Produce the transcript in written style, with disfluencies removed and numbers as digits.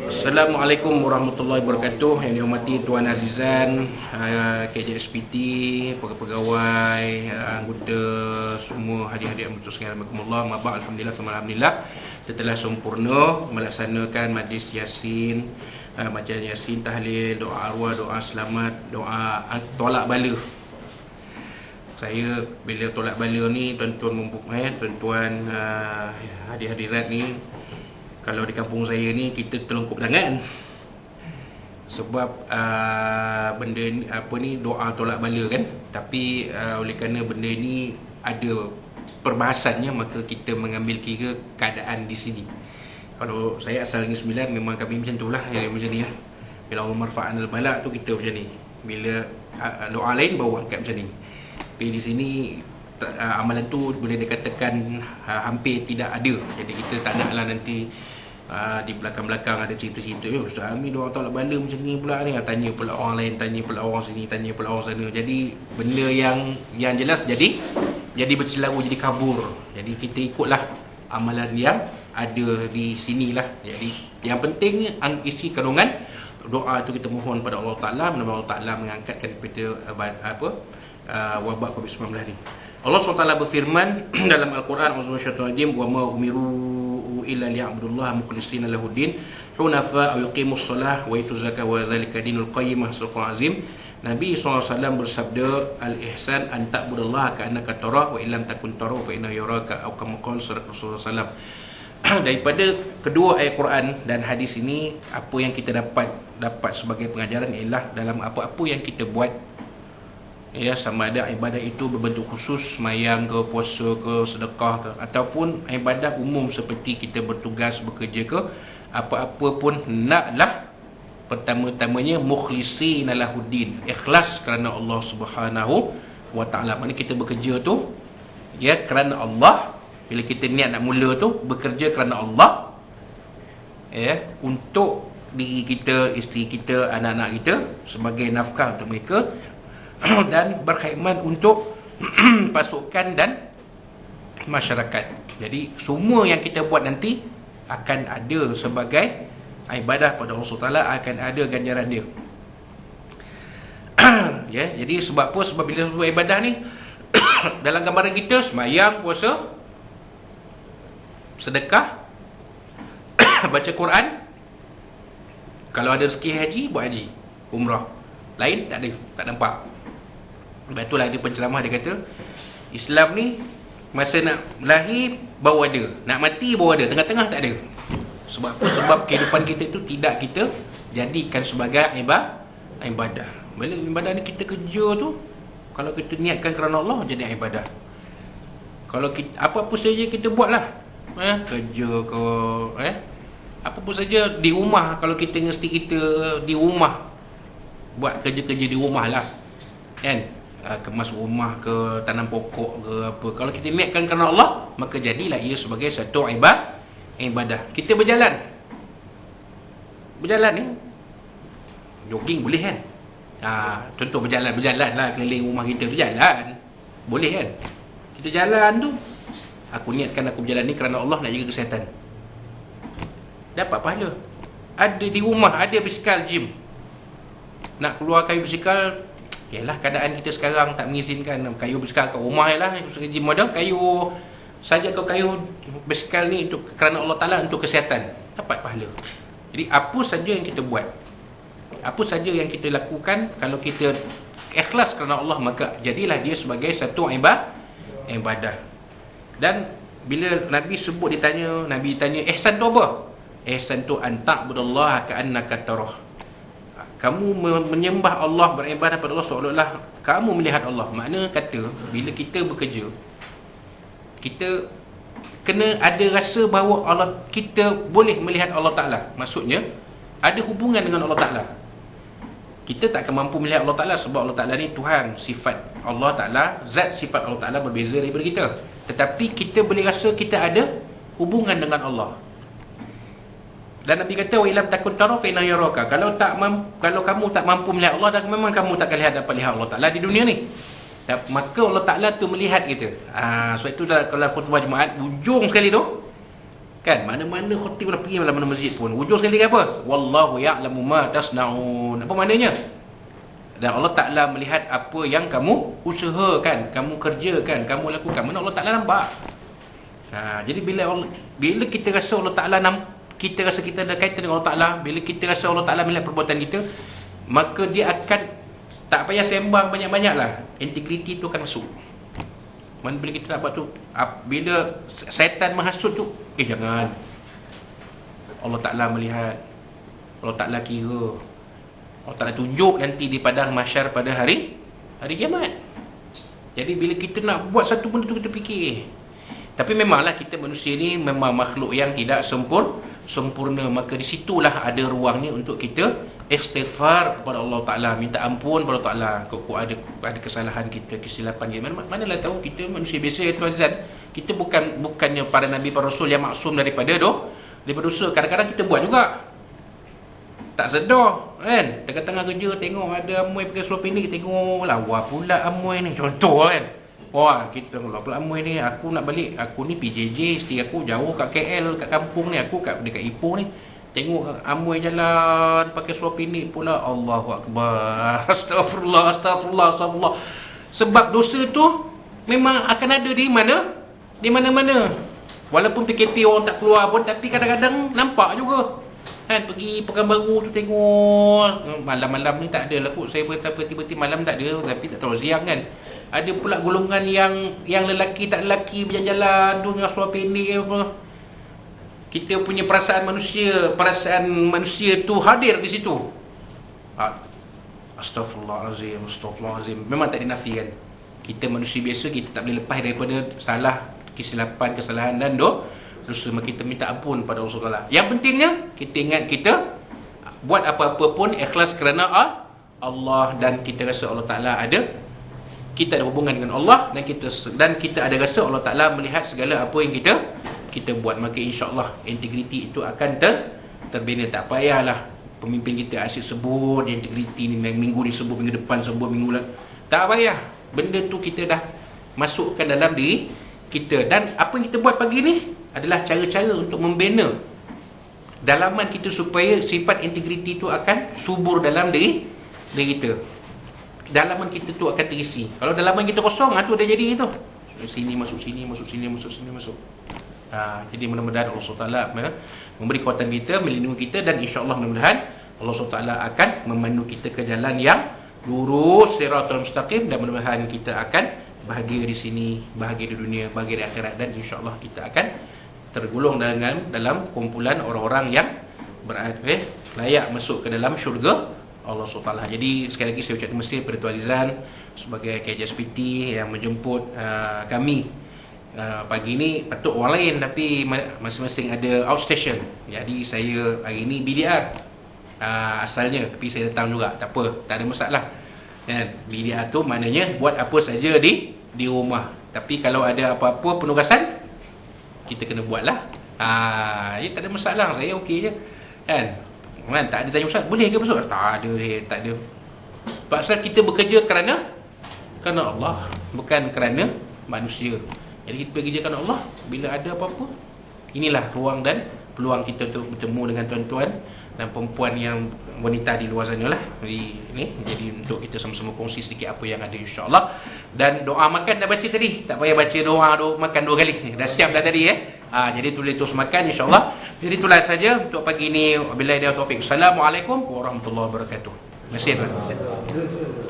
Assalamualaikum warahmatullahi wabarakatuh. Yang dihormati Tuan Azizan, KJSPT, pegawai, anggota, semua hadir-hadir yang bertugas sekalian. Alhamdulillah, alhamdulillah kita telah sempurna melaksanakan majlis Yasin, majlis Yasin, tahlil, doa arwah, doa selamat, doa tolak bala. Saya bila tolak bala ni, tuan-tuan hadir-hadirat ni, kalau di kampung saya ni kita terlengkup tangan. Sebab benda ni, doa tolak bala kan. Tapi oleh kerana benda ni ada perbahasannya, maka kita mengambil kira keadaan di sini. Kalau saya asal Negeri Sembilan, memang kami macam tu lah, macam ni lah. Bila Allah marfa'an al-balak tu kita macam ni. Bila doa lain baru angkat macam ni. Tapi di sini amalan tu boleh dikatakan hampir tidak ada. Jadi kita tak nak lah nanti di belakang-belakang ada cerita-cerita, Ustaz Amir doa tolak bala macam ni pula ni, tanya pula orang lain, tanya pula orang sini, tanya pula orang sana. Jadi benda yang jelas jadi bercelaru, jadi kabur. Jadi kita ikutlah amalan yang ada di sinilah. Jadi yang penting isi kandungan doa tu kita mohon pada Allah Ta'ala, mudah-mudahan Allah Ta'ala mengangkatkan kita wabak COVID-19 ni. Allah SWT berfirman dalam Al-Quran, wa ma umiru illa liya'budullaha mukhlishina lahuddin hunafa wa yuqimus shalah wa yutuz zakah wa dzalika dinul qayyimah. Surah Azim. Nabi SAW bersabda, al-ihsan an ta'budallaha ka'annaka tarah wa illam takun tarah fa innahu yaraka, atau kama qala Rasulullah SAW. Daripada kedua ayat Quran dan hadis ini, apa yang kita dapat sebagai pengajaran ialah dalam apa-apa yang kita buat, ya, sama ada ibadah itu berbentuk khusus, semayang ke, puasa ke, sedekah ke, ataupun ibadah umum seperti kita bertugas, bekerja ke, apa-apa pun naklah pertama-tamanya mukhlishina lahuddin, ikhlas kerana Allah Subhanahu wa Ta'ala. Maksudnya kita bekerja tu ya kerana Allah. Bila kita niat nak mula tu bekerja kerana Allah, ya, untuk diri kita, isteri kita, anak-anak kita sebagai nafkah untuk mereka dan berkhidmat untuk pasukan dan masyarakat. Jadi semua yang kita buat nanti akan ada sebagai ibadah pada Allah SWT, akan ada ganjaran dia. Ya, jadi sebab apa? Sebab bila sebut ibadah ni dalam gambaran kita, sembahyang, puasa, sedekah, baca Quran. Kalau ada rezeki haji, buat haji, umrah. Lain tak ada, tak nampak. Sebab itulah ada penceramah, dia kata Islam ni masa nak lahir baru ada, nak mati baru ada, tengah-tengah tak ada. Sebab apa? Sebab kehidupan kita tu tidak kita jadikan sebagai ibadah. Bila ibadah ni kita kerja tu, kalau kita niatkan kerana Allah, jadi ibadah. Kalau kita, apa-apa saja kita buat lah, kerja ke, apa-apa saja di rumah. Kalau kita mesti kita di rumah, buat kerja-kerja di rumah lah, kan, kemas rumah ke, tanam pokok ke apa. Kalau kita niatkan kerana Allah, maka jadilah ia sebagai satu ibadah. Kita berjalan ni, jogging boleh kan, contoh berjalan lah keliling rumah kita, berjalan boleh kan. Kita jalan tu, aku niatkan aku berjalan ni kerana Allah, nak jaga kesihatan, dapat pahala. Ada di rumah, ada basikal gym, nak keluar kayu basikal, yalah keadaan kita sekarang tak mengizinkan kayu basikal kat rumah, yalah gym ada kayu saja, kau kayu basikal ni untuk kerana Allah Ta'ala, untuk kesihatan, dapat pahala. Jadi apa saja yang kita buat, apa saja yang kita lakukan, kalau kita ikhlas kerana Allah, maka jadilah dia sebagai satu ibadah. Dan bila Nabi sebut, Nabi tanya ihsan tu apa? Ihsan tu an ta'budallaha ka'annaka tarah. Kamu menyembah Allah, beribadah pada Allah seolah-olah kamu melihat Allah. Makna kata, bila kita bekerja, kita kena ada rasa bahawa Allah, kita boleh melihat Allah Ta'ala. Maksudnya ada hubungan dengan Allah Ta'ala. Kita tak akan mampu melihat Allah Ta'ala sebab Allah Ta'ala ni Tuhan. Sifat Allah Ta'ala, zat sifat Allah Ta'ala berbeza daripada kita. Tetapi kita boleh rasa kita ada hubungan dengan Allah. Dan Nabi kata, wa ilam takun tara fa inna yaraka. Kalau kamu tak mampu melihat Allah, dan memang kamu tak akan dapat lihat Allah Ta'ala di dunia ni. Dan maka Allah Ta'ala tu melihat kita. Sebab itu kalau khutbah Jumaat, ujung sekali tu Kan mana-mana khotib lah pergi dalam mana masjid pun. Hujung sekali apa? Wallahu ya'lamu ma tasna'un. Apa maknanya? Dan Allah Ta'ala melihat apa yang kamu usahakan, kamu kerjakan, kamu lakukan. Mana Allah Ta'ala nampak. Jadi bila kita rasa Allah Ta'ala kita rasa kita ada kaitan dengan Allah Ta'ala, bila kita rasa Allah Ta'ala melihat perbuatan kita, maka dia akan, tak payah sembang banyak-banyak lah, integriti tu akan masuk. Mana bila kita nak buat tu, bila syaitan menghasut tu, jangan. Allah Ta'ala melihat, Allah Ta'ala kira, Allah Ta'ala tunjuk nanti di padang mahsyar pada hari kiamat. Jadi bila kita nak buat satu benda tu, kita fikir. Tapi memanglah kita manusia ni memang makhluk yang tidak sempurna. Maka di situlah ada ruangnya untuk kita istighfar kepada Allah Ta'ala, minta ampun kepada Allah Ta'ala kalau ada kesalahan kita, kesilapan kita. Manalah tahu kita manusia biasa, ya Tuan Zan. Kita bukannya para Nabi, para Rasul yang maksum daripada dosa. Kadang-kadang kita buat juga, tak sedar kan. Tengah-tengah kerja tengok ada Amoy pakai seluar pendek, tengok lawa pula Amoy ni, contoh kan. Wah, kita tengok pula Amoy ni, aku nak balik, aku ni PJJ, isteri aku jauh kat KL, kat kampung ni, aku dekat Ipoh ni. Tengok Amoy jalan pakai seluar pendek pula. Allahu Akbar. Astagfirullah. Sebab dosa tu memang akan ada di mana-mana. Walaupun PKP orang tak keluar pun, tapi kadang-kadang nampak juga. Kan, pergi Pekanbaru tu tengok, malam-malam ni tak ada lah kot. Saya berkata tiba-tiba malam tak ada, tapi tak tahu siang kan. Ada pula golongan yang lelaki tak lelaki berjalan-jalan tu dengan seluar pendek apa. Kita punya perasaan manusia tu hadir di situ. Astagfirullahalazim. Memang tak dinafikan. Kita manusia biasa, kita tak boleh lepas daripada kesilapan, kesalahan dan dosa. Maka kita minta ampun pada Allah Taala. Yang pentingnya kita ingat kita buat apa-apa pun ikhlas kerana Allah, dan kita rasa Allah Taala ada, kita ada hubungan dengan Allah, dan kita ada rasa Allah Taala melihat segala apa yang kita buat. Maka insya-Allah integriti itu akan terbina. Tak payahlah pemimpin kita asyik sebut integriti ni, minggu ni sebut, minggu depan sebut, minggu lain. Tak payah. Benda tu kita dah masukkan dalam diri kita. Dan apa yang kita buat pagi ni adalah cara-cara untuk membina dalaman kita supaya sifat integriti itu akan subur dalam diri kita. Dalaman kita tu akan terisi. Kalau dalaman kita kosong, tu dah jadi itu. Sini masuk. Jadi mudah-mudahan Allah SWT memberi kekuatan kita, melindungi kita, dan insya-Allah mudah-mudahan Allah SWT akan memandu kita ke jalan yang lurus, siratal mustaqim, dan mudah-mudahan kita akan bahagia di sini, bahagia di dunia, bahagia di akhirat, dan insya-Allah kita akan tergolong dalam kumpulan orang-orang yang layak masuk ke dalam syurga Allah SWT. Jadi sekali lagi saya ucap terima kasih kepada Tuan Rizal sebagai KJSPT yang menjemput kami pagi ni. Patut orang lain, tapi masing-masing ada outstation. Jadi saya hari ni BDR asalnya, tapi saya datang juga. Tak apa, tak ada masalah. BDR tu maknanya buat apa saja di rumah. Tapi kalau ada apa-apa penugasan, kita kena buatlah. Tak ada masalah, saya okey je. Kan, tak ada tanya ustaz, boleh ke masuk? Tak ada. Pasal kita bekerja kerana Allah, bukan kerana manusia. Jadi kita bekerja kerana Allah. Bila ada apa-apa, inilah ruang dan peluang kita untuk bertemu dengan tuan-tuan dan perempuan yang wanita di luar sana lah. Jadi untuk kita sama-sama kongsi sedikit apa yang ada, insya-Allah. Dan doa makan dah baca tadi, tak payah baca doa makan 2 kali, dah siap dah tadi jadi tulis terus makan, insya-Allah. Jadi itulah saja untuk pagi ini. Wabillahi taufiq. Assalamualaikum warahmatullahi wabarakatuh. Terima kasih.